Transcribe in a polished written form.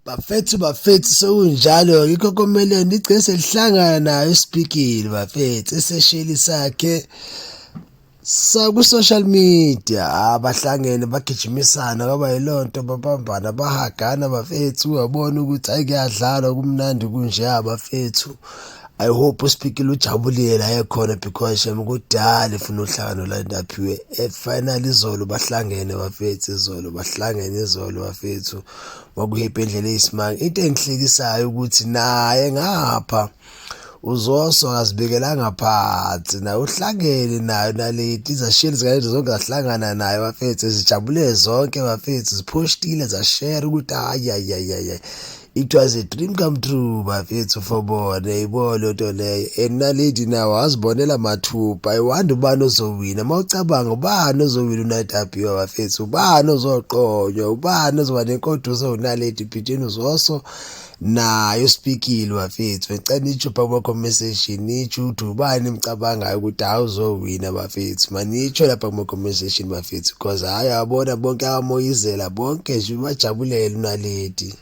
Bafethu sekunjalo yikho komele nigcine selihlangana nayo iSpikile bafethu esesheli sakhe saku-social media bahlangene bagijimisana kwaba yilonto babambana bahagana bafethu uyabona ukuthi hayi kuyadlalwa kumnandi kunje bafethu. I hope uSpikile ujabulile la ekhona because shem kudala efuna uhlangano la ndaphiwe finally izolo bahlangene bafethu izolo bafethu kwakuyipe indlela eyisimanga. Into engihlekisayo ukuthi naye ngapha uZoso akazibekelanga phansi naye uhlangene nayo naleti zasheli zikade zonke zahlangana naye bafethu zijabule zonke bafethu ziphostile zashare ukuthi hayi it was a dream come true bafethu for bona yibona into leyo and naledi nawo wazibonela mathupha ayiwanda ubani ozowina mawucabanga ubani ozowina uNight Aphiwe bafethu ubani ozoqonywa ubani ozoba nenkoduzo unaledi phithini uZoso nayo uSpikile bafethu ngicela nitsho phakathi conversation nitsho ukuthi ubani emcabangayo ukuthi awuzowina bafethu manitsho lapha kuma conversation bafethu because hayi yabona bonke amoyizela bonke nje bajabulela unaledi.